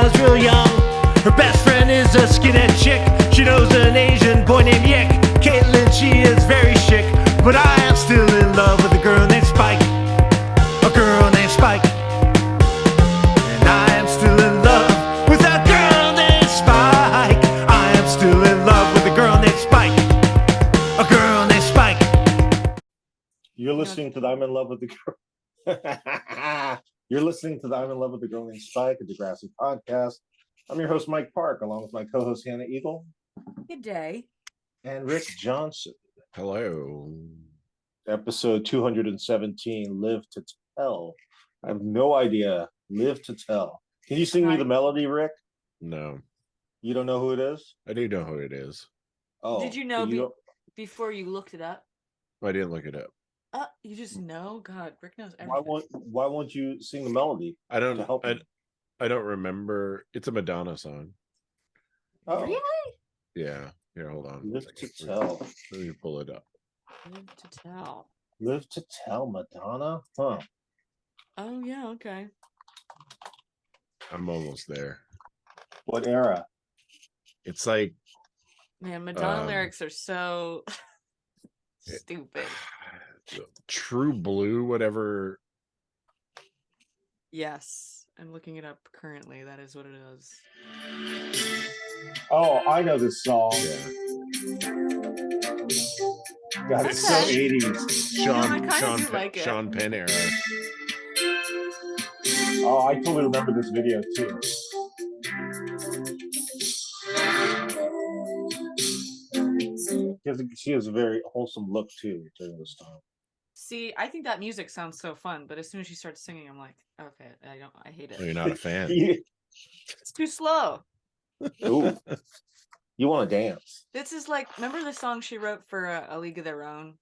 Madonna's real young. Her best friend is a skinhead chick. She knows an Asian boy named Yick. Caitlyn, she is very chic, but I am still in love with a girl named Spike. A girl named Spike. And I am still in love with a girl named Spike. I am still in love with a girl named Spike. A girl named Spike. You're listening to the I'm in love with the girl. You're listening to the I'm in love with the girl named Spike, a Degrassi podcast. I'm your host, Mike Park, along with my co-host, Hannah Eagle. Good day. And Rick Johnson. Hello. Episode 217, Live to Tell. I have no idea. Live to Tell. Can you sing me the melody, Rick? No. You don't know who it is? I do know who it is. Oh. Did you know before you looked it up? I didn't look it up. You just know? God, Rick knows everything. Why won't you sing the melody? I don't to help me? I don't remember. It's a Madonna song. Oh. Really? Yeah. Here, hold on. Live to Tell. Let me pull it up. Live to tell. Live to Tell, Madonna? Huh. Oh yeah, okay. I'm almost there. What era? It's like Man, Madonna lyrics are so stupid. True Blue, whatever. Yes, I'm looking it up currently. That is what it is. Oh, I know this song. Yeah. God, it's so Okay. 80s. Sean Penn era. Oh, I totally remember this video too. She has a very wholesome look too during this time. See, I think that music sounds so fun, but as soon as she starts singing, I'm like, okay, I hate it. Oh, you're not a fan. It's too slow. Ooh. You want to dance? This is like, remember the song she wrote for A League of Their Own?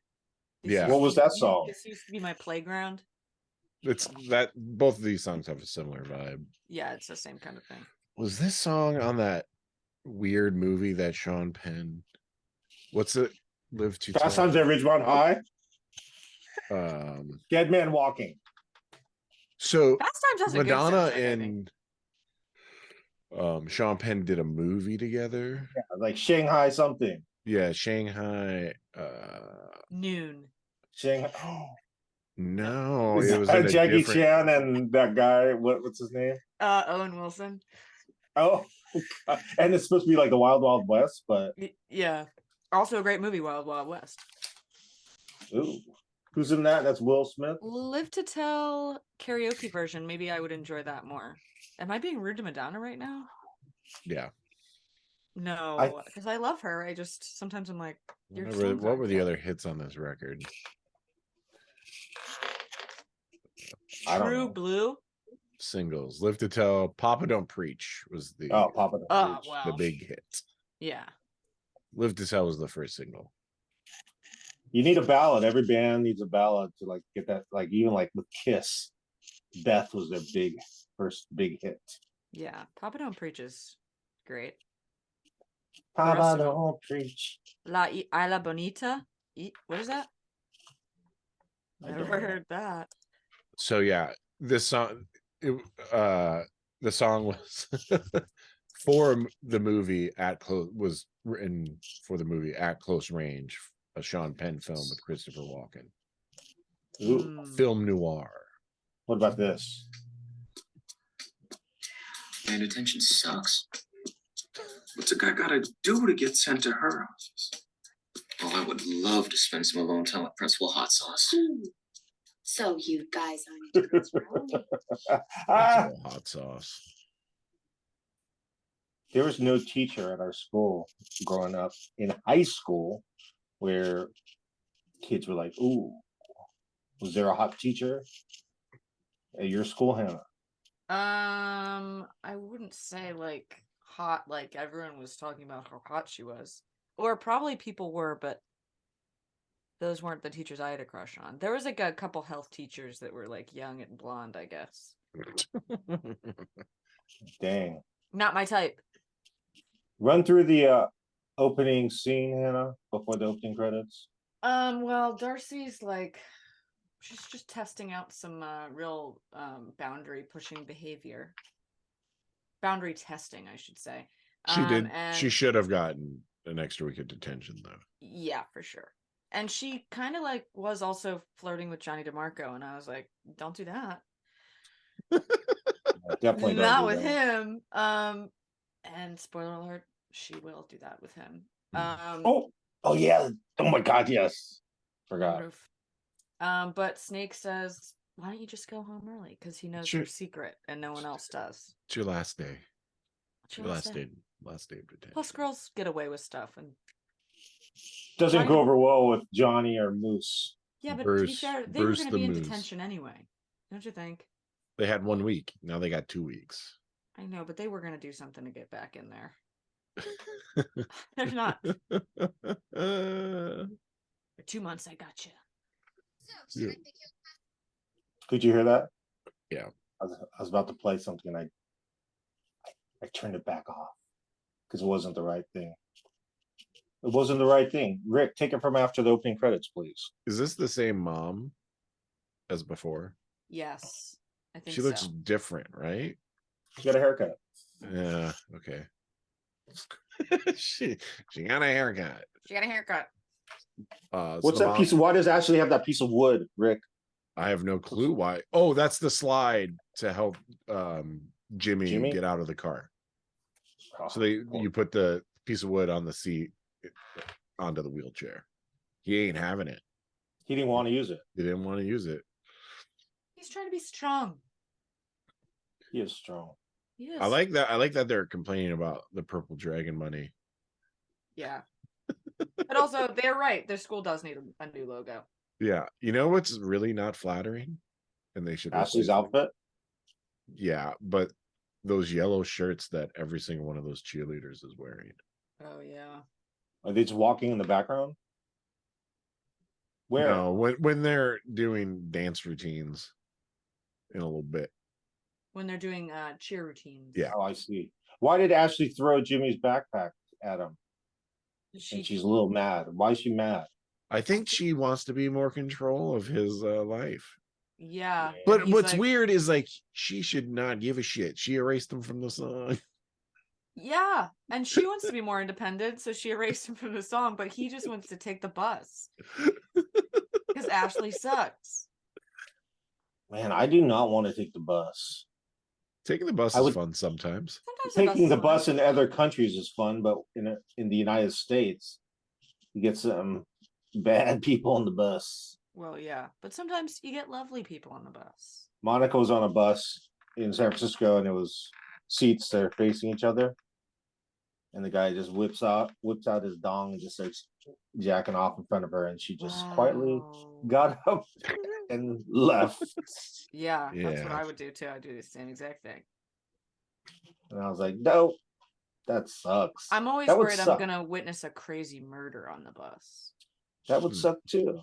Yeah. What was that song? This used to be my playground. It's that both of these songs have a similar vibe. Yeah, it's the same kind of thing. Was this song on that weird movie that Sean Penn? What's it? Live to Fast Tell? Times at Ridgemont High? Dead Man Walking. So Fast Times has a good Madonna soundtrack, I think. and Sean Penn did a movie together. Yeah, like Shanghai something. Yeah, Shanghai. Noon. Shanghai. Oh. No, Is it was that in a Jackie different... Chan and that guy. What's his name? Owen Wilson. Oh, and it's supposed to be like the Wild Wild West, but Yeah. Also a great movie, Wild Wild West. ooh, who's in that? That's Will Smith. Live to Tell karaoke version. Maybe I would enjoy that more. Am I being rude to Madonna right now? Yeah. No, because I love her. I just sometimes I'm like, What were the other hits on this record? True Blue? Singles. Live to Tell, Papa Don't Preach was the Papa Don't Preach. Wow. the big hit. Yeah. Live to Tell was the first single. You need a ballad. Every band needs a ballad to like get that. Like even like with Kiss, Beth was their first big hit. Yeah. Papa Don't Preach is great. Papa Don't Preach. La Isla Bonita? What is that? Never heard that. So yeah, this song the song was for the movie was written for the movie At Close Range, a Sean Penn film with Christopher Walken. Ooh. Film noir. What about this? Man, attention sucks. What's a guy gotta do to get sent to her office? Oh, I would love to spend some alone time with Principal Hot Sauce. So you guys aren't doing Hot sauce. There was no teacher at our school growing up in high school where kids were like, ooh, was there a hot teacher at your school, Hannah? I wouldn't say like hot, like everyone was talking about how hot she was. Or probably people were, but those weren't the teachers I had a crush on. There was like a couple health teachers that were like young and blonde, I guess. Dang. Not my type. Run through the opening scene, Hannah, before the opening credits. Well, Darcy's like, she's just testing out some real boundary pushing behavior. boundary testing, I should say. She did. And She should have gotten an extra week of detention, though. yeah, for sure. And she kind of like was also flirting with Johnny DeMarco, and I was like, don't do that. Definitely don't Not do with that. him. And spoiler alert, she will do that with him. Oh yeah. Oh my God, yes. Forgot. Roof. But Snake says, why don't you just go home early? Because he knows Sure. your secret and no one else does. It's your last day. It's Your your last last day. day. Last day of detention. Plus, girls get away with stuff. And Doesn't Johnny- go over well with Johnny or Moose. yeah, but to be Bruce- fair, they Bruce were going to the be in Moose. detention anyway. Don't you think? They had 1 week. Now they got 2 weeks. I know, but they were going to do something to get back in there. They're not. For 2 months, I got you. Yeah. Could you hear that? Yeah. I was about to play something and I turned it back off because it wasn't the right thing. It wasn't the right thing. Rick, take it from after the opening credits, please. Is this the same mom as before? Yes, I think She looks so. different, right? She got a haircut. Yeah. Okay. she got a haircut. She got a haircut. What's that piece of? Why does Ashley have that piece of wood, Rick? I have no clue why. Oh, that's the slide to help Jimmy get out of the car. So you put the piece of wood on the seat onto the wheelchair. He ain't having it. He didn't want to use it. He didn't want to use it. He's trying to be strong. He is strong. He is. I like that. I like that they're complaining about the purple dragon money. Yeah. But also, they're right. Their school does need a new logo. Yeah. You know what's really not flattering? And they should Ashley's replace it? outfit. Yeah, but those yellow shirts that every single one of those cheerleaders is wearing. Oh, yeah. Are they just walking in the background? Where? No, when they're doing dance routines in a little bit. When they're doing cheer routines. Yeah. Oh, I see. Why did Ashley throw Jimmy's backpack at him? And she's a little mad. Why is she mad? I think she wants to be more control of his life. Yeah. But and he's what's like, weird is like she should not give a shit. She erased him from the song. Yeah. And she wants to be more independent, so she erased him from the song, but he just wants to take the bus. Because Ashley sucks. Man, I do not want to take the bus. Taking the bus I is would- fun sometimes. Sometimes Taking the is bus fine. in other countries is fun, but in the United States, you get some bad people on the bus. Well, yeah. But sometimes you get lovely people on the bus. Monica was on a bus in San Francisco, and it was seats that are facing each other. And the guy just whips out his dong and just starts jacking off in front of her, and she just quietly Wow. got up and left. Yeah, that's what Yeah. I would do too. I'd do the same exact thing. And I was like, no, that sucks. I'm always That would worried I'm suck. gonna witness a crazy murder on the bus. That would suck too.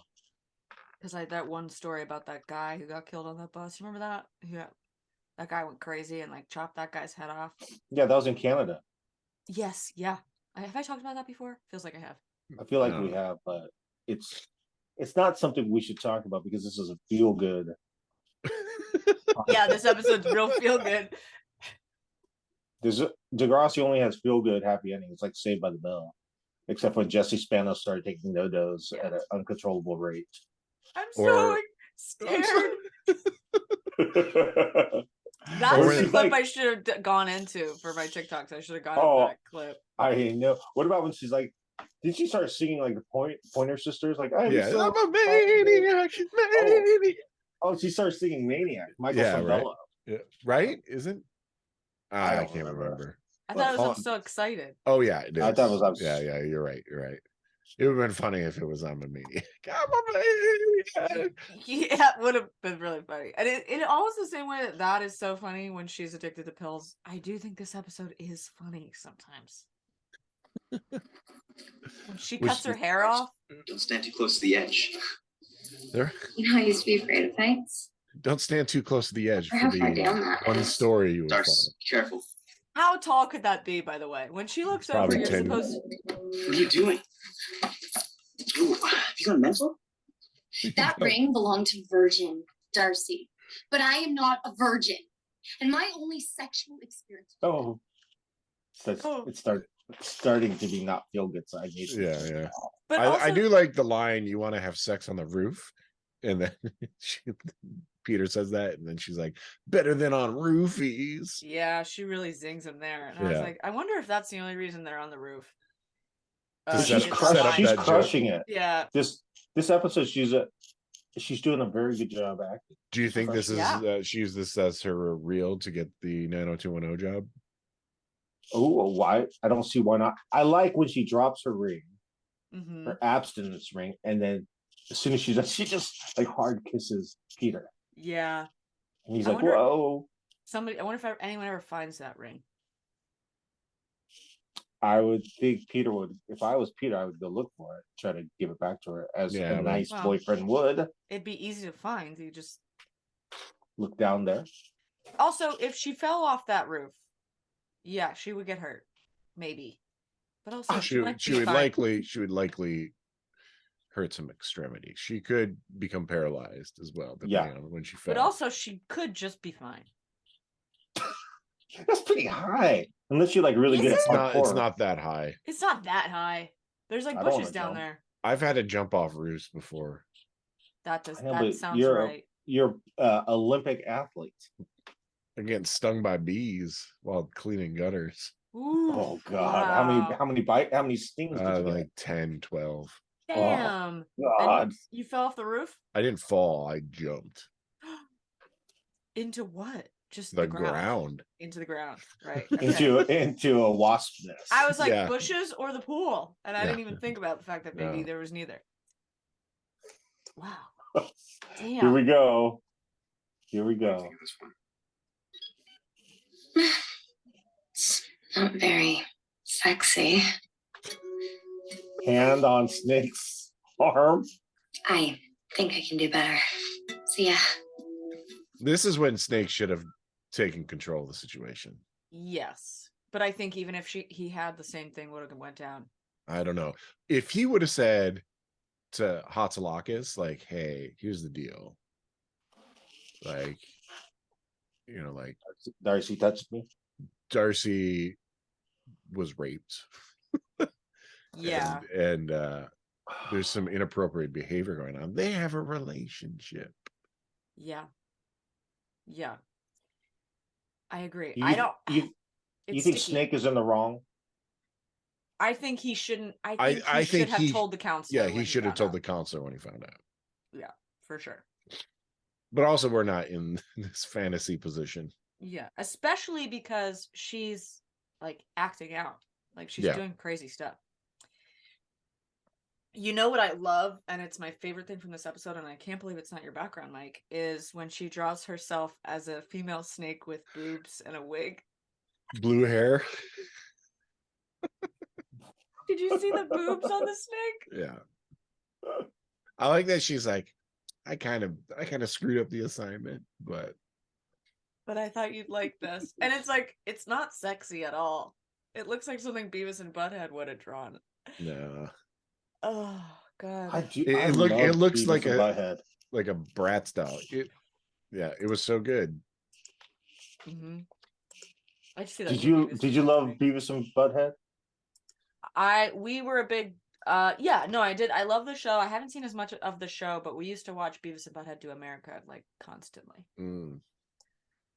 Because I that one story about that guy who got killed on that bus. You remember that? Yeah. That guy went crazy and like chopped that guy's head off. Yeah, that was in Canada. Yes, yeah. Have I talked about that before? Feels like I have. I feel like No. we have, but it's not something we should talk about because this is a feel good. Yeah, this episode's real feel good. Degrassi only has feel good happy endings. It's like Saved by the Bell, except when Jesse Spano started taking no-dos at an uncontrollable rate. I'm so Or- scared. I That's Or the when- clip I should have gone into for my TikToks. I should have gone Oh. into that clip. know. What about when she's like, did she start singing like the Pointer Sisters? Like, I'm Yeah, so I'm a maniac, maniac. Oh, she starts singing Maniac. Michael Yeah, right. Sambello. Yeah, right? Isn't? I I don't can't remember. remember. I thought I Well, was so excited. Oh yeah, it is. I thought it was Yeah, yeah. You're right. You're right. It would have been funny if it was I'm a maniac. I'm a maniac. Yeah, it would have been really funny. And it almost the same way that is so funny when she's addicted to pills. I do think this episode is funny sometimes. When she Which- cuts her hair off. Don't stand too close to the edge. There. You know, I used to be afraid of heights. Don't stand too close to the edge Or for how far down the that one is. story you would follow. Darce, careful. How tall could that be, by the way? When she looks over, Probably you're 10. supposed What are you doing? Ooh, have you gone mental? That ring belonged to Virgin Darcy, but I am not a virgin. And my only sexual experience. Oh, so Oh. it's starting to be not feel good. So I need to Yeah, yeah. But I also, do like the line, "You want to have sex on the roof," and then Peter says that, and then she's like, "Better than on roofies." yeah, she really zings him there. And I was Yeah. like, I wonder if that's the only reason they're on the roof. To To set- get that set up line. she's that joke. crushing it. Yeah. This episode, she's doing a very good job acting. Do you think this is Yeah. she used this as her reel to get the 90210 job? Oh, why? I don't see why not. I like when she drops her ring, Hmm. her abstinence ring, and then as soon as she does, she just like hard kisses Peter, Yeah. and he's I like, wonder- "Whoa!" I wonder if anyone ever finds that ring. I would think Peter would. If I was Peter, I would go look for it, try to give it back to her as Yeah, a but- nice Well- boyfriend would. It'd be easy to find. You just Look down there. also, if she fell off that roof, yeah, she would get hurt, maybe. But also, She might she be would fine. likely hurt some extremity. She could become paralyzed as well, Yeah. depending on when she fell. But also, she could just be fine. That's pretty high, unless you like really Is get it? it's hardcore. not that high. It's not that high. There's like I don't bushes wanna down jump. there. I've had to jump off roofs before That does. I know, That but sounds you're right. you're Olympic athlete. and getting stung by bees while cleaning gutters. Ooh, Oh God, wow. how many stings did you get? Like 10, 12. Damn. God, And you fell off the roof? I didn't fall, I jumped. Into what? Just The the ground. ground. Into the ground. Right. Okay. into a wasp nest. I was like, Yeah. bushes or the pool? And I Yeah. didn't even think about the fact that maybe No. there was neither. Wow. Here we Damn. go. Here we What do you go. think of this one? It's not very sexy. Hand on Snake's arm. I think I can do better. See ya. This is when Snake should have taken control of the situation. Yes. But I think even if he had the same thing, would have went down. I don't know. If he would have said to Hatzalakis, like, "Hey, here's the deal. Like, like Darcy touched me. Darcy was raped Yeah. and there's some inappropriate behavior going on. They have a relationship." Yeah. Yeah. I agree. You, I don't. You It's think sticky. Snake is in the wrong? I think he shouldn't. I I think he should have he- told the counselor. Yeah, when he should have found told out. the counselor when he found out. Yeah, for sure. But also, we're not in this fantasy position. Yeah, especially because she's like acting out, like she's Yeah. doing crazy stuff. You know what I love, and it's my favorite thing from this episode, and I can't believe it's not your background, Mike, is when she draws herself as a female snake with boobs and a wig. Blue hair. Did you see the boobs on the snake? Yeah. I like that she's like, I kind of screwed up the assignment, but But I thought you'd like this. And it's like, it's not sexy at all. It looks like something Beavis and Butthead would have drawn. no. Oh, God. It love looks Beavis like and Butthead. like a Bratz doll. It was so good. Mm-hmm. I just see that Did movie you was did you love fascinating. Beavis and Butthead? We were a big yeah, no, I did. I love the show. I haven't seen as much of the show, but we used to watch Beavis and Butthead Do America like constantly.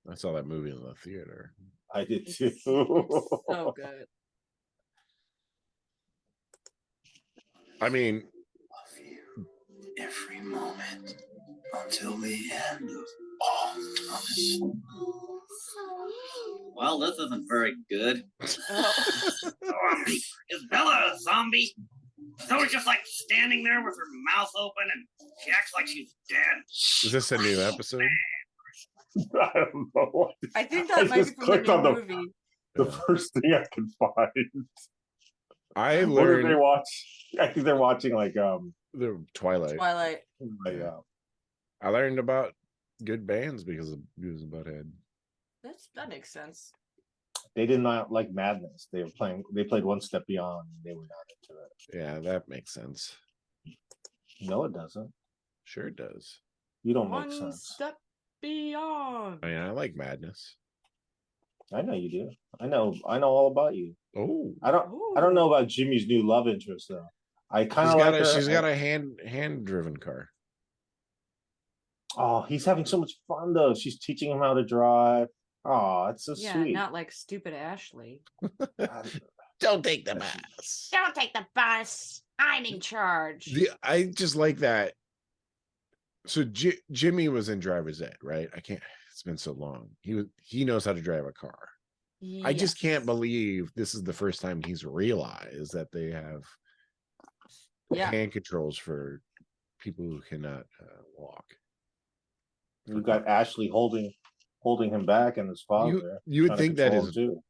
I saw that movie in the theater. I did It's, too. it's so good. I mean, Love you every moment until the end of all time. Well, this isn't very good. Oh. Zombie. Is Bella a zombie? So it's just like standing there with her mouth open and she acts like she's dead. is this a new episode? I don't know. I think I that might be just from the clicked new on the- movie. The first thing I could find. I What did they learned watch? I think they're watching like the Twilight. Twilight. Yeah. I learned about good bands because of Beavis and Butthead. That makes sense. they did not like Madness. They played One Step Beyond. They were not into it. Yeah, that makes sense. No, it doesn't. Sure it does. You don't One make sense. step Beyond. I mean, I like Madness. I know you do. I know all about you. Oh, I don't know about Jimmy's new love interest though. I kind of like her. she's got a hand driven car. Oh, he's having so much fun though. She's teaching him how to drive. Oh, it's so Yeah, sweet. not like stupid Ashley. Don't take the bus. Don't take the bus. I'm in charge. I just like that. So Jimmy was in driver's ed, right? I can't. It's been so long. He knows how to drive a car. I just can't Yes. believe this is the first time he's realized that they have Yeah. hand controls for people who cannot walk. You've got Ashley holding him back, and his father. You would trying to think that control is. him, too.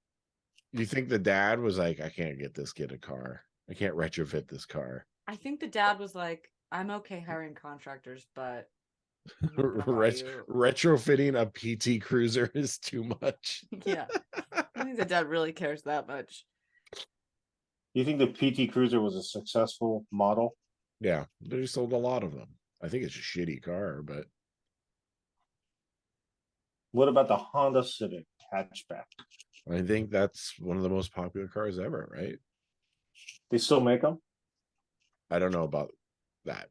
You think the dad was like, I can't get this kid a car. I can't retrofit this car. I think the dad was like, I'm okay hiring contractors, but I'm not gonna hire you." Retrofitting a PT Cruiser is too much. Yeah. I think the dad really cares that much. You think the PT Cruiser was a successful model? Yeah, they sold a lot of them. I think it's a shitty car, but What about the Honda Civic hatchback? I think that's one of the most popular cars ever, right? They still make them? I don't know about that.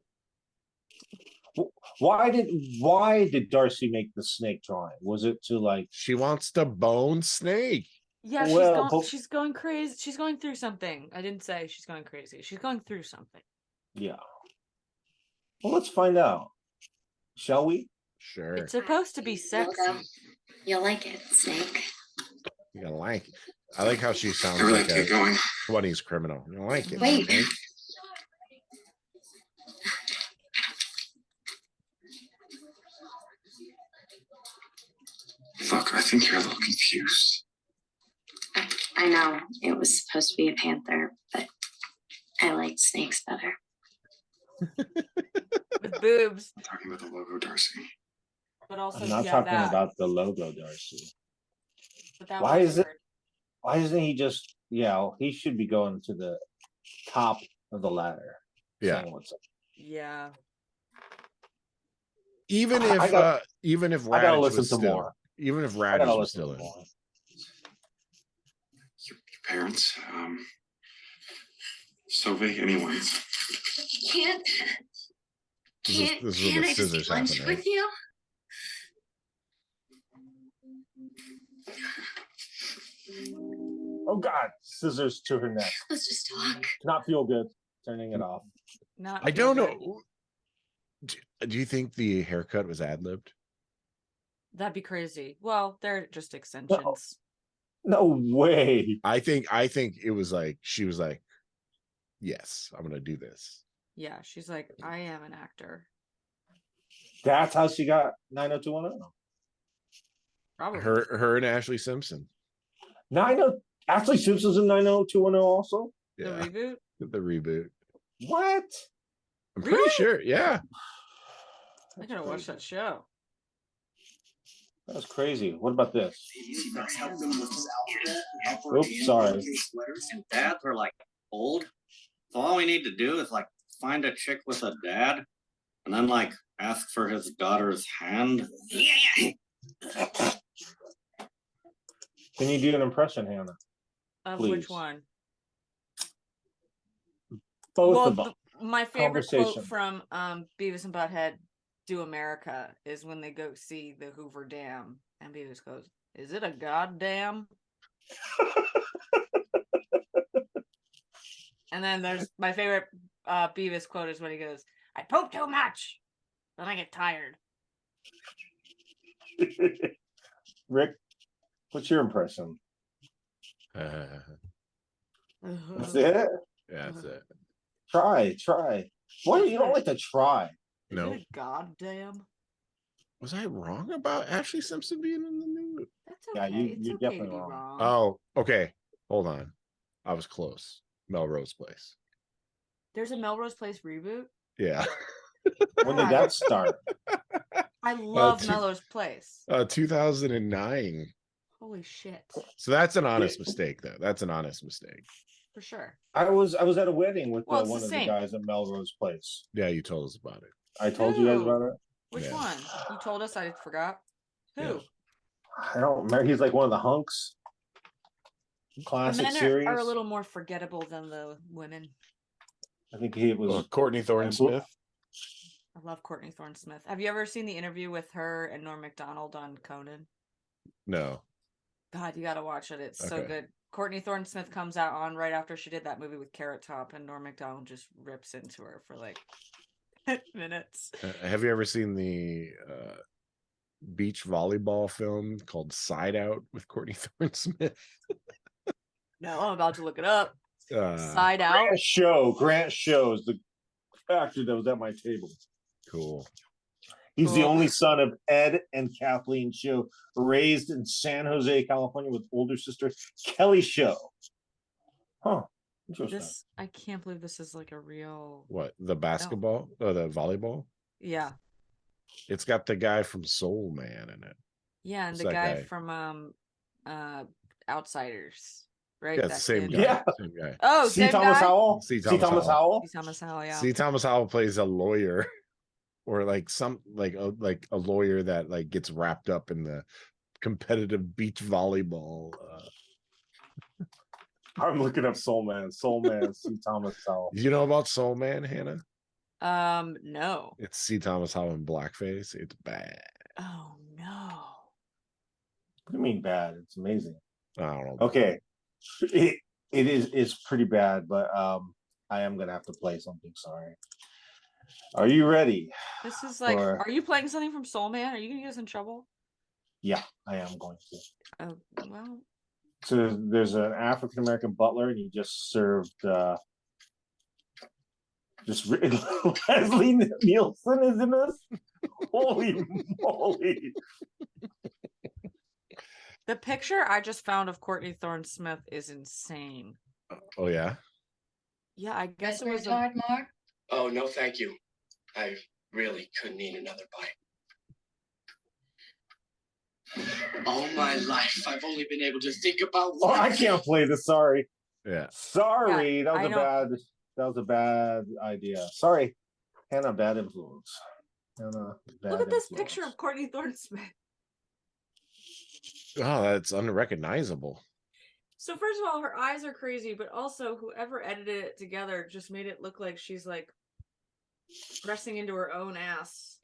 Why did Darcy make the snake drawing? Was it to like? She wants to bone Snake. Yeah, Well, she's going crazy. She's going through something. I didn't say she's going crazy. She's going through something. Yeah. Well, let's find out, shall we? Sure. It's supposed to be sexy. You'll like it, Snake. You're gonna like it. I like how she sounds I really like have to a get going. 20s criminal. You like it. Wait. Snake? Look, I think you're a little confused. I know it was supposed to be a panther, but I liked snakes better. With boobs. I'm talking about the logo, Darcy. But also I'm not yeah, talking that. about the logo, Darcy. But that Why was is it- weird. Why isn't he just? Yeah, he should be going to the top of the ladder. Yeah. saying what's up. Yeah. Even I if got- even if I gotta Radish listen was to still, more. even if I Radish gotta was listen still to in. more. Your parents, so vague anyways. Can't This is where the I just scissors eat lunch happen, right? with you? Oh God! Scissors to her neck. Let's just talk. Not feel good. Turning it off. Not I don't good. know. Do you think the haircut was ad libbed? That'd be crazy. Well, they're just extensions. No way. I think it was like she was like, yes, I'm gonna do this. Yeah, she's like, I am an actor. That's how she got 90210. Probably. Her and Ashley Simpson. 90 Ashley Simpson's in 90210 also. The Yeah, reboot. the reboot. What? I'm pretty Really? sure. Yeah. I gotta watch that show. That was crazy. What about this? Help them with his alphabet. Oops, sorry. Sweaters and dads are like old. So all we need to do is like find a chick with a dad and then like ask for his daughter's hand. Yeah. Can you do an impression, Hannah? Of Please. which one? Both Well, of them. my favorite quote Conversation. from Beavis and Butthead Do America is when they go see the Hoover Dam, and Beavis goes, "Is it a goddamn?" And then there's my favorite Beavis quote is when he goes, "I poop too much, then I get tired." Rick, what's your impression? Yeah, That's it? that's it. Try. What? You don't like to try. Is No. it a goddamn? Was I wrong about Ashley Simpson being in the new? That's Yeah, okay. you- It's you're okay to definitely be wrong. wrong. Oh, okay. Hold on. I was close. Melrose Place. There's a Melrose Place reboot. Yeah. When did that start? I love two- Melrose Place. 2009. Holy shit. So that's an honest mistake, though. That's an honest mistake. For sure. I was at a wedding with Well, it's one the of the same. guys at Melrose Place. Yeah, you told us about it. I told you guys Ooh. about it. Which Yeah. one? You told us, I forgot. Who? Yeah. I don't remember. He's like one of the hunks. The Classic men series. are a little more forgettable than the women. I think he was. Courtney Thorne Smith. I love Courtney Thorne Smith. Have you ever seen the interview with her and Norm Macdonald on Conan? No. God, you gotta watch it. It's so Okay. good. Courtney Thorne Smith comes out on right after she did that movie with Carrot Top, and Norm Macdonald just rips into her for like 10 minutes. Have you ever seen the beach volleyball film called Side Out with Courtney Thorne Smith? No, I'm about to look it up. Uh, Side Out. Grant Show is the actor that was at my table. cool. He's the Cool. only son of Ed and Kathleen Show, raised in San Jose, California, with older sister Kelly Show. Huh. Interesting. This I can't believe this is like a real. What, the basketball or the volleyball? Yeah, It's got the guy from Soul Man in it. yeah, and Who's the that guy guy? from Outsiders, right? Yeah, it's That the same kid. guy. Yeah. Same guy. Oh, C. same Thomas guy. Howell. C. C. Thomas Howell. Howell. He's Thomas Howell, yeah. See, Thomas Howell plays a lawyer, or like a lawyer that like gets wrapped up in the competitive beach volleyball. I'm looking up Soul Man. Soul Man. C. Thomas Howell. You know about Soul Man, Hannah? No. It's C. Thomas Howell in blackface. It's bad. Oh no. What do you mean bad? It's amazing. I don't know. Okay. It's pretty bad, but I am gonna have to play something. Sorry. Are you ready? This is like, Or- are you playing something from Soul Man? Are you gonna get us in trouble? Yeah, I am going to. Oh well. So there's an African American butler, and he just served Leslie Nielsen is in this. Holy moly! The picture I just found of Courtney Thorne Smith is insane. Oh yeah. Yeah, I guess it was. hard, Mark? Oh, no, thank you. I really couldn't eat another bite. All my life, I've only been able to think about Oh, one I can't play this. Sorry. Yeah. Sorry, Yeah, that was I a know. bad. That was a bad idea. Sorry, Hannah. Bad influence. Hannah. Bad Look at this influence. picture of Courtney Thorne Smith. Oh, that's unrecognizable. So first of all, her eyes are crazy, but also whoever edited it together just made it look like she's like pressing into her own ass.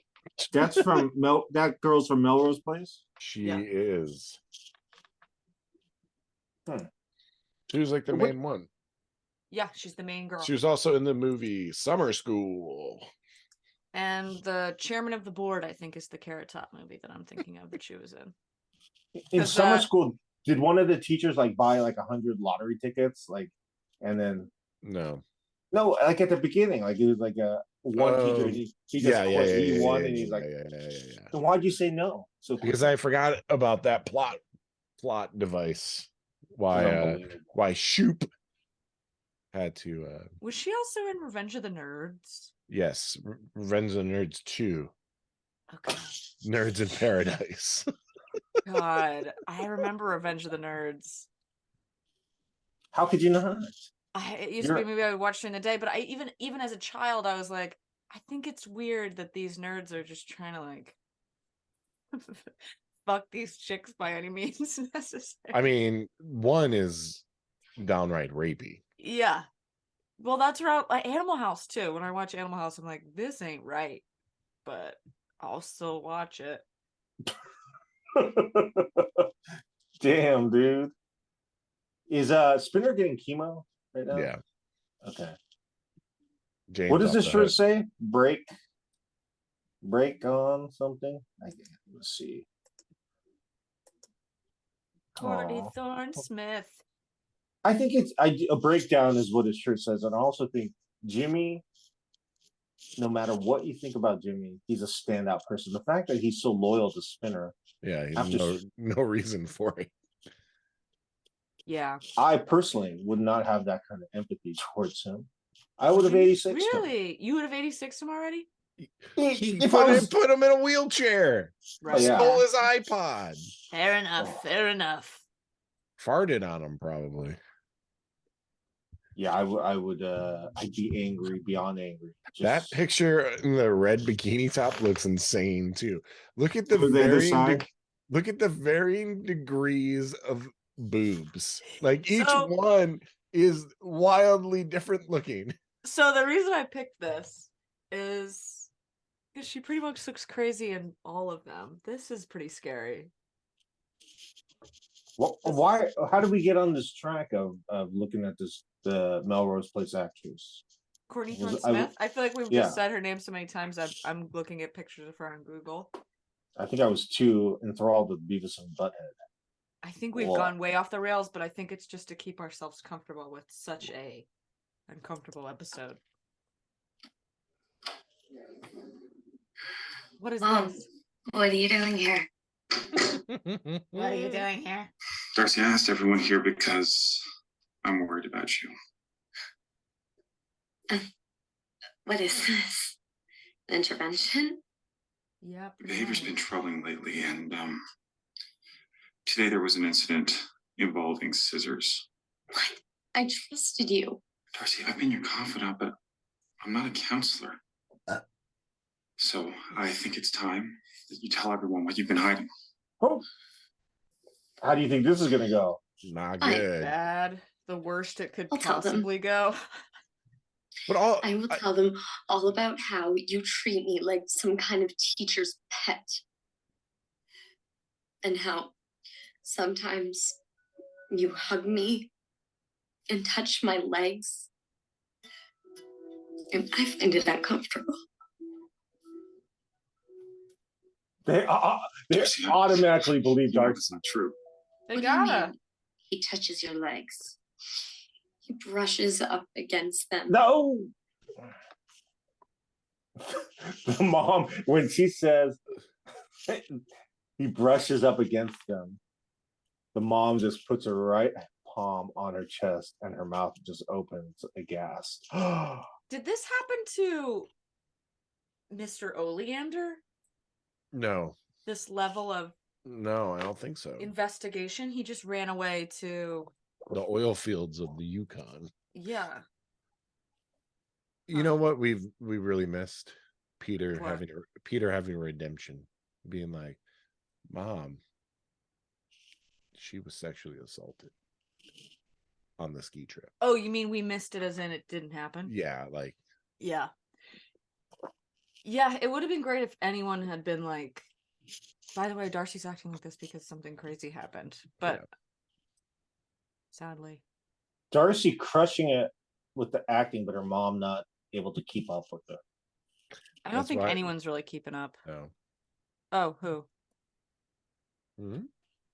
That's from that girl's from Melrose Place. She Yeah. is. Hmm. She was like the What- main one. Yeah, she's the main girl. She was also in the movie Summer School. And the chairman of the board, I think, is the Carrot Top movie that I'm thinking of that she was in. In 'Cause, summer school, did one of the teachers like buy like 100 lottery tickets, like, and then No. no, like at the beginning, like it was like a one teacher. Oh, He just quit. He won, and he's like, yeah. "Then why'd you say no?" So Because I forgot about that plot device. Why Shoop had to Was she also in Revenge of the Nerds? yes, Revenge of the Nerds 2. Okay. Nerds in Paradise. God, I remember Revenge of the Nerds. how could you not? It used to be a movie I would watch during the day, but I even as a child, I was like, I think it's weird that these nerds are just trying to like fuck these chicks by any means necessary. I mean, one is downright rapey. Yeah. Well, that's right. Like Animal House too. When I watch Animal House, I'm like, this ain't right, but I'll still watch it. Damn, dude. Is Spinner getting chemo right now? Yeah. Okay. James What does off this the shirt hook. say? Break on something. Let's see. Courtney Aw. Thorne Smith. I think a breakdown is what his shirt says, and I also think Jimmy. No matter what you think about Jimmy, he's a standout person. The fact that he's so loyal to Spinner, Yeah, he's After- no reason for it. Yeah. I personally would not have that kind of empathy towards him. I would have 86. Really? You would have 86 him already? He If I was, put him in a wheelchair. Right. yeah. Stole his iPod. Fair enough. Fair enough. Farted on him, probably. Yeah, I'd be angry beyond angry. That Just picture in the red bikini top looks insane too. Look at the Go to the other varying side. look at the varying degrees of boobs. Like each So- one is wildly different looking. So the reason I picked this is because she pretty much looks crazy in all of them. This is pretty scary. Well, why? How did we get on this track of looking at the Melrose Place actress? Courtney Was Thorne it- I w- Smith. I feel like we've yeah. just said her name so many times. I'm looking at pictures of her on Google. I think I was too enthralled with Beavis and Butthead. I think we've Well- gone way off the rails, but I think it's just to keep ourselves comfortable with such a uncomfortable episode. What is Mom, this? what are you doing here? What are you doing here? Darcy, I asked everyone here because I'm worried about you. What is this? An intervention? Yep. Your behavior's been troubling lately, and today there was an incident involving scissors. I trusted you. Darcy, I've been your confidant, but I'm not a counselor. So I think it's time that you tell everyone what you've been hiding. Oh, how do you think this is gonna go? Not I- good. Bad. The worst it could I'll tell them. possibly go. But all I will tell them all about how you treat me like some kind of teacher's pet. And how sometimes you hug me and touch my legs. And I find it uncomfortable. They Darcy, I- automatically believe You know Darcy. that's not true. They What do you gotta. mean? He touches your legs. He brushes up against them. No. The mom, when she says he brushes up against them, the mom just puts her right palm on her chest and her mouth just opens aghast. Did this happen to Mr. Oleander? no, This level of no, I don't think so. investigation? He just ran away to. The oil fields of the Yukon. Yeah. You know what we really missed? What? Peter having redemption, being like, Mom, she was sexually assaulted on the ski trip. Oh, you mean we missed it as in it didn't happen? Yeah, like Yeah. Yeah, it would have been great if anyone had been like, by the way, Darcy's acting like this because something crazy happened. But Yeah. sadly. Darcy crushing it with the acting, but her mom not able to keep up with her. I don't That's think why- anyone's really keeping up. no. Oh, who? Hmm?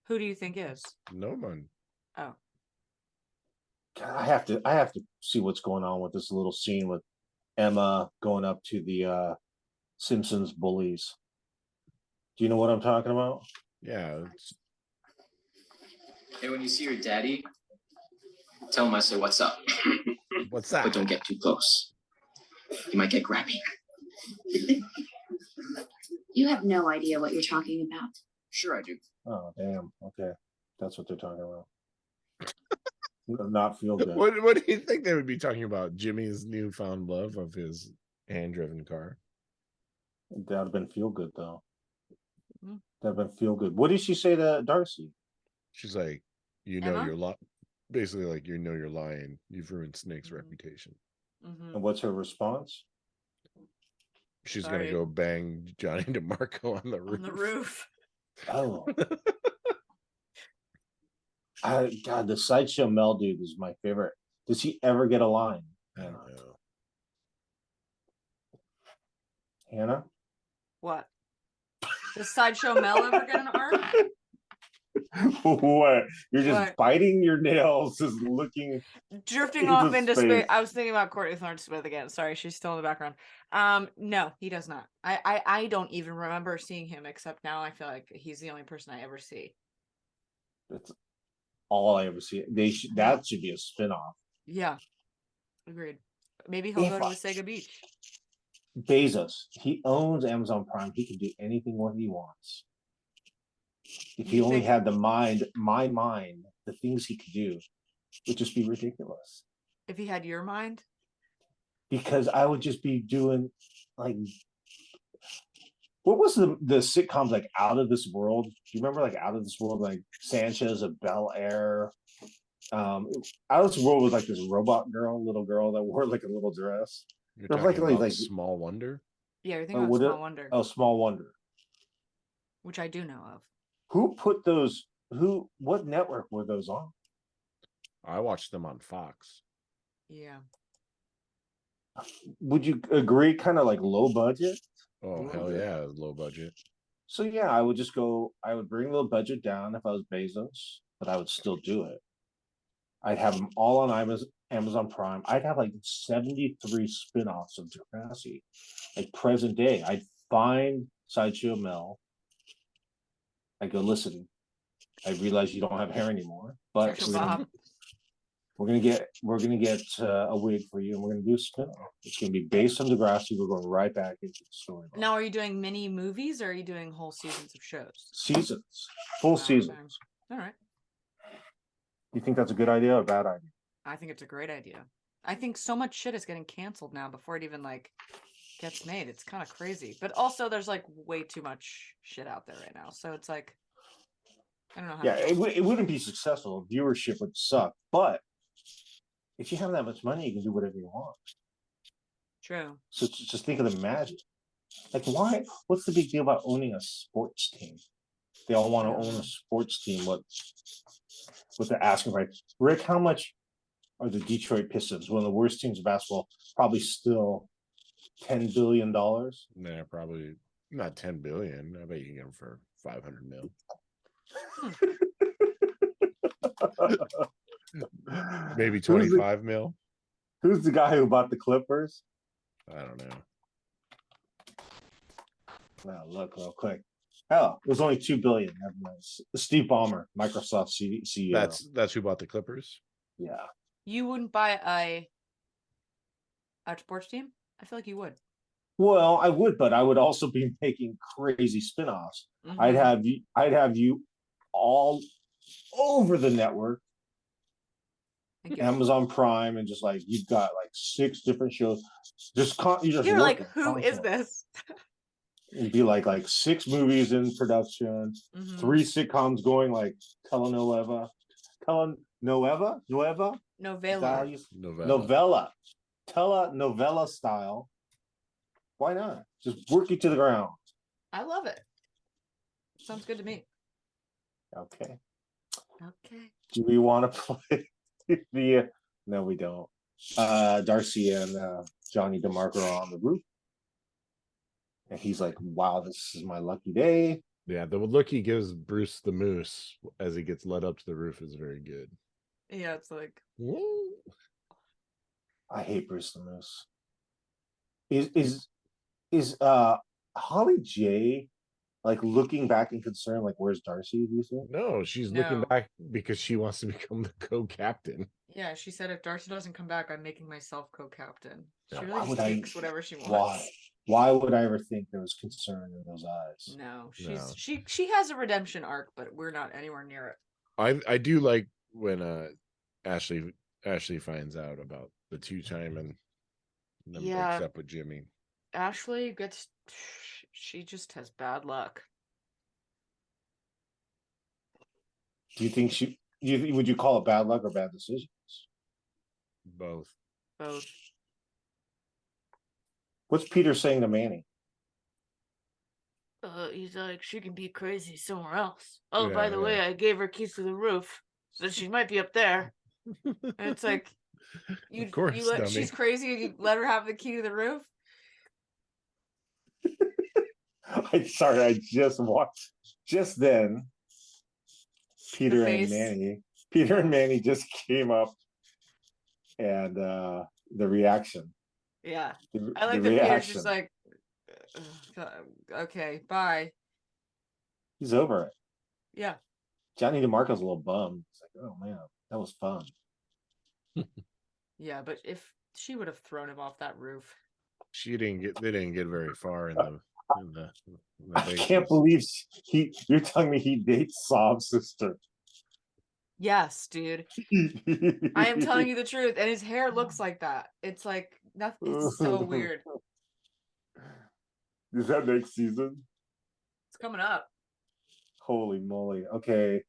Who do you think is? No one. Oh. God, I have to see what's going on with this little scene with Emma going up to the Simpsons bullies. Do you know what I'm talking about? Yeah, Hey, when you see your daddy, tell him I say what's up, what's that? but don't get too close. He might get grabby. You have no idea what you're talking about. Sure, I do. Oh, damn. Okay. That's what they're talking about. Not feel good. What do you think they would be talking about? Jimmy's newfound love of his hand-driven car. That would have been feel good, though. Mm. That would have been feel good. What did she say to Darcy? She's like, you know, Emma? you're lying. Basically, like, you know, you're lying. You've ruined Snake's Mhm. reputation. Hmm. And what's her response? She's Sorry. gonna go bang Johnny DeMarco on the roof. On the roof. Oh. God, the Sideshow Mel dude is my favorite. Does he ever get a line? I don't know. Hannah? What? Does Sideshow Mel ever get an arc? What? You're just What? biting your nails, just looking. Drifting Into off into space. space. I was thinking about Courtney Thorne Smith again. Sorry, she's still in the background. No, he does not. I don't even remember seeing him, except now I feel like he's the only person I ever see. That's all I ever see. That should be a spinoff. Yeah. Agreed. Maybe he'll If go to I- a Sega Beach. Bezos, he owns Amazon Prime. He can do anything what he wants. If he You only think- had the mind, my mind, the things he could do would just be ridiculous. If he had your mind, because I would just be doing like, what was the sitcoms like Out of This World? Do you remember like Out of This World, like Sanchez of Bel Air? Out of This World was like this robot girl, little girl that wore like a little dress. You're Like, talking about like Small Wonder. yeah, you're thinking about Small Wonder, Oh, Small Wonder. which I do know of. Who put those? Who? What network were those on? I watched them on Fox. Yeah. Would you agree? Kind of like low budget. Oh hell yeah, low budget. So yeah, I would just go. I would bring the budget down if I was Bezos, but I would still do it. I'd have them all on Amazon Prime. I'd have like 73 spin-offs of Degrassi, like present day. I'd find Sideshow Mel. I'd go, listen, I realize you don't have hair anymore, but Sideshow Bob. we're gonna get a wig for you, and we're gonna do a spin-off. It's gonna be based on Degrassi. We're going right back into the story. Now, are you doing mini movies or are you doing whole seasons of shows? Seasons, full Okay. seasons. All right. You think that's a good idea or a bad idea? I think it's a great idea. I think so much shit is getting canceled now before it even like gets made. It's kind of crazy. But also there's like way too much shit out there right now. So it's like I don't know how Yeah, it wouldn't be successful. Viewership would suck. But if you have that much money, you can do whatever you want. True. So just think of the magic. Like, why? What's the big deal about owning a sports team? They all want to own a sports team. What they're asking, right? Rick, how much are the Detroit Pistons, one of the worst teams of basketball, probably still $10 billion? Nah, probably not 10 billion. I bet you can get them for 500 mil. Maybe 25 mil. Who's the guy who bought the Clippers? I don't know. Now look real quick. Hell, it was only $2 billion. Steve Ballmer, Microsoft CEO. That's who bought the Clippers. Yeah. You wouldn't buy a sports team? I feel like you would. Well, I would, but I would also be making crazy spin-offs. Mhm. I'd have you all over the network, Thank you. Amazon Prime, and just like you've got like 6 different shows. You're like, who is this? It'd be like 6 movies in production, Mhm. 3 sitcoms going, like telenovela, Novella. telenovela style. Why not? Just work you to the ground. I love it. Sounds good to me. Okay. Okay. Do we want to play the? No, we don't. Darcy and Johnny DeMarco are on the roof, and he's like, "Wow, this is my lucky day." Yeah, the look he gives Bruce the Moose as he gets led up to the roof is very good. Yeah, it's like Woo. I hate Bruce the Moose. Is Holly J like looking back in concern, like, where's Darcy? Do you think? No, she's looking No. back because she wants to become the co-captain. yeah, she said if Darcy doesn't come back, I'm making myself co-captain. She Yeah, really why just would I- takes whatever she wants. Why? Why would I ever think there was concern in those eyes? No, No. she has a redemption arc, but we're not anywhere near it. I do like when Ashley finds out about the 2-time and then Yeah. breaks up with Jimmy. Ashley gets she just has bad luck. Do you think would you call it bad luck or bad decisions? Both. Both. What's Peter saying to Manny? He's like, she can be crazy somewhere else. Oh, by Yeah, the yeah. way, I gave her keys to the roof, so she might be up there. And it's like, Of course, dummy. she's crazy and you let her have the key to the roof? Sorry, I just watched just then. Peter and face. Manny just came up, and the reaction. Yeah. The, I like the that Peter's reaction. just like, okay, bye. He's over it. Yeah. Johnny DeMarco's a little bummed. He's like, oh man, that was fun. Yeah, but if she would have thrown him off that roof. They didn't get very far in the I can't believe you're telling me he dates Sob's sister. Yes, dude. I am telling you the truth, and his hair looks like that. It's like nothing. It's so weird. Does that next season? It's coming up. Holy moly. Okay.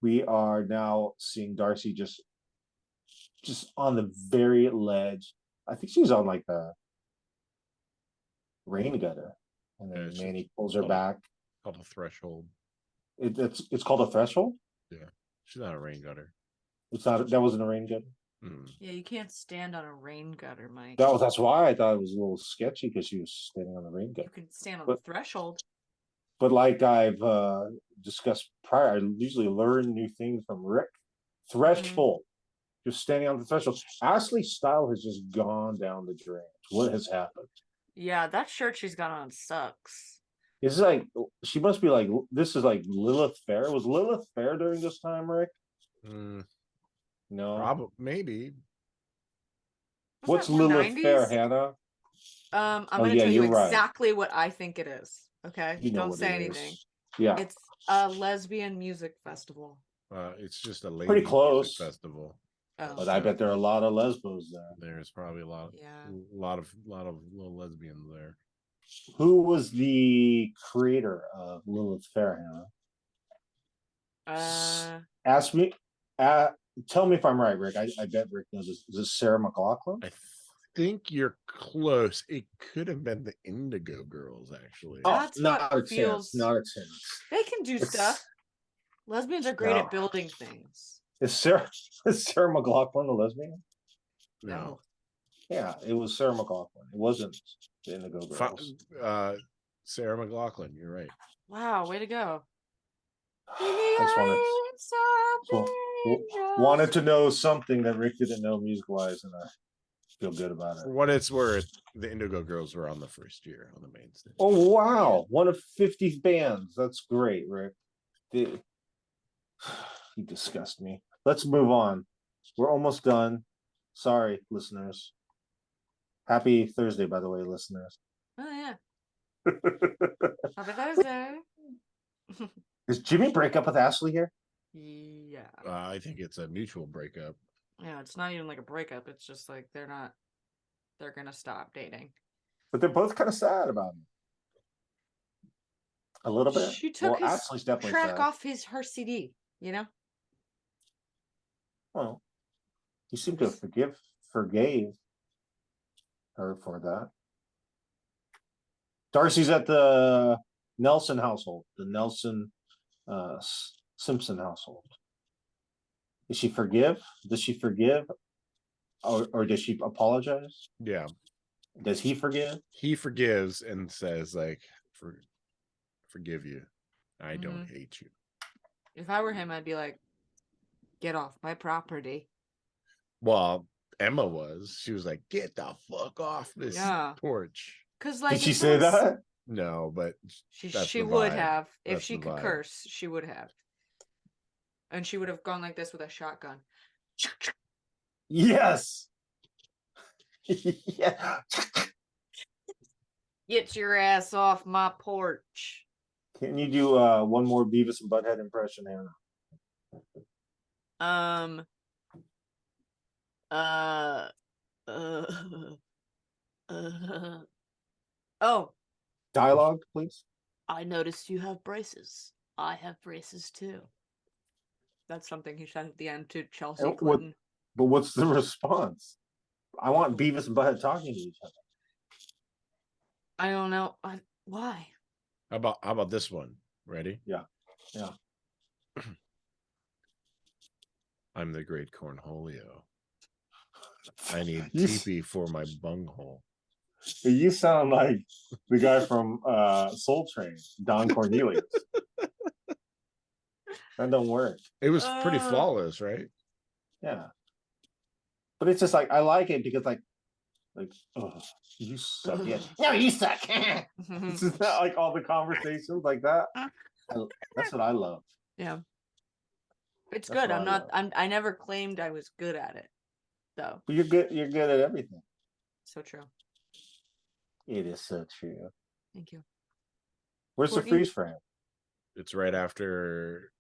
We are now seeing Darcy just on the very ledge. I think she's on like the rain gutter. And Yeah, then it's Manny pulls her called- back. Called a threshold. It's called a threshold? Yeah, she's not a rain gutter. It's not, that wasn't a rain gutter. Mm. Yeah, you can't stand on a rain gutter, Mike. That's why I thought it was a little sketchy because she was standing on the rain You gutter. can stand on But- the threshold. But like I've discussed prior, I usually learn new things from Rick. Threshold. Just standing on the threshold. Ashley's style has just gone down the drain. What has happened? Yeah, that shirt she's got on sucks. It's like she must be like this is like Lilith Fair. Was Lilith Fair during this time, Rick? Mm, No. maybe. Was What's that more Lilith 90s? Fair, Hannah? I'm Oh, gonna yeah, tell you you're right. exactly what I think it is. Okay, You know don't what say it anything. is. Yeah. It's a lesbian music festival. It's just a lady Pretty music close. festival. Oh, But I bet there are a lot of lesbos there. There's probably a lot yeah. of little lesbians there. Who was the creator of Lilith Fair, Hannah? Ask me. Tell me if I'm right, Rick. I bet Rick knows this. Is it Sarah McLaughlin? I think you're close. It could have been the Indigo Girls, actually. Oh, That's not what a feels- chance. Not a chance. They can do It's- stuff. Lesbians are great No. at building things. Is Sarah McLaughlin a lesbian? No. Yeah, it was Sarah McLaughlin. It wasn't the Indigo Girls. Sarah McLaughlin, you're right. Wow, way to go. I just wanted to know something that Rick didn't know music-wise, and I feel good about For it. what it's worth, the Indigo Girls were on the first year on the main stage. Oh wow, one of 50 bands. That's great, Rick. You disgust me. Let's move on. We're almost done. Sorry, listeners. Happy Thursday, by the way, listeners. Oh yeah. Happy Thursday. Does Jimmy break up with Ashley here? Yeah. I think it's a mutual breakup. Yeah, it's not even like a breakup. It's just like they're gonna stop dating. But they're both kind of sad about it. A little bit. She took his Ashley's definitely track sad. off her CD, you know? Well, he seemed to forgave her for that. Darcy's at the Nelson household, the Nelson Simpson household. Does she forgive? Does she forgive? Or does she apologize? Yeah. Does he forgive? He forgives and says, like, forgive you. I don't hate you. If I were him, I'd be like, get off my property. Well, Emma was. She was like, get the fuck off this porch. Because like did she say that? No, but she would have. If That's she the could vibe. curse, she would have. And she would have gone like this with a shotgun. Yes. Yeah. Get your ass off my porch. Can you do one more Beavis and Butthead impression, Anna? Oh. Dialogue, please. I noticed you have braces. I have braces too. That's something he said at the end to Chelsea Clinton. But what's the response? I want Beavis and Butthead talking to each other. I don't know. Why? How about this one? Ready? Yeah. I'm the great Cornholio. I need teepee for my bunghole. You sound like the guy from Soul Train, Don Cornelius. That don't work. It was pretty flawless, right? Yeah. But it's just like I like it because like oh, you suck. Yeah. No, you suck. It's just not like all the conversations like that. That's what I love. Yeah. It's That's good. what I'm I not love. I never claimed I was good at it. Though. But you're good at everything. So true. It is so true. Thank you. Where's the Courtney? freeze frame? It's right after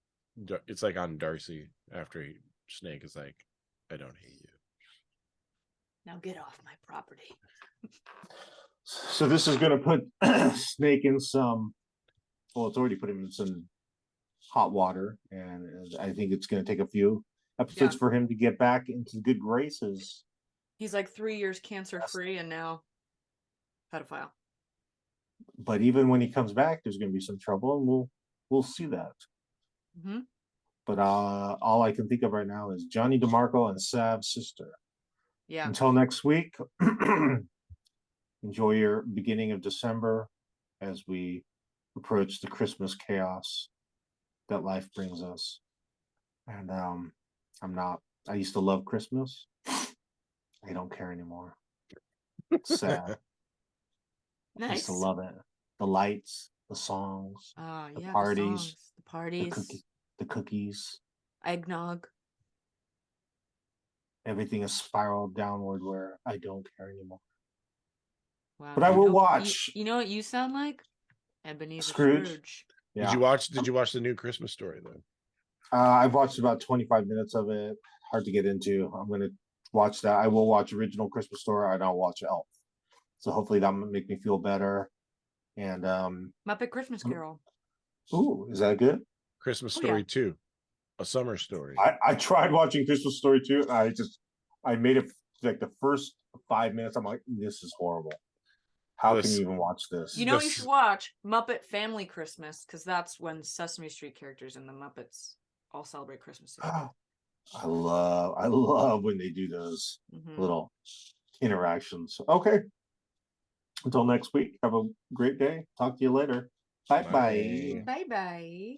It's like on Darcy after Snake is like, I don't hate you. Now get off my property. So this is going to put Snake in some. Well, it's already put him in some hot water, and I think it's going to take a few episodes Yeah. for him to get back into good graces. He's like 3 years cancer free and now pedophile. But even when he comes back, there's going to be some trouble, and we'll see that. Mm-hmm. But all I can think of right now is Johnny DeMarco and Sav's sister. Yeah. Until next week, enjoy your beginning of December as we approach the Christmas chaos that life brings us. And I used to love Christmas. I don't care anymore. It's sad. I used to Nice. love it. The lights, the songs, the Yeah, parties, the songs, the parties, the cookies. eggnog. Everything is spiraled downward where I don't care anymore. Wow. But I will watch You know what you sound like? Ebenezer Scrooge. Scrooge. Yeah. Did you watch the new Christmas Story though? I've watched about 25 minutes of it. Hard to get into. I'm going to watch that. I will watch original Christmas Story. I don't watch Elf. So hopefully that will make me feel better. And Muppet Christmas Carol. ooh, is that good? Christmas Oh, Story yeah. 2, A Summer Story. I tried watching Christmas Story too. I made it like the first 5 minutes. I'm like, this is horrible. How can you even watch this? You know what you should watch? Muppet Family Christmas, because that's when Sesame Street characters and the Muppets all celebrate Christmas together. I love when they do those little interactions. Okay. Until next week, have a great day. Talk to you later. Bye bye. Bye bye.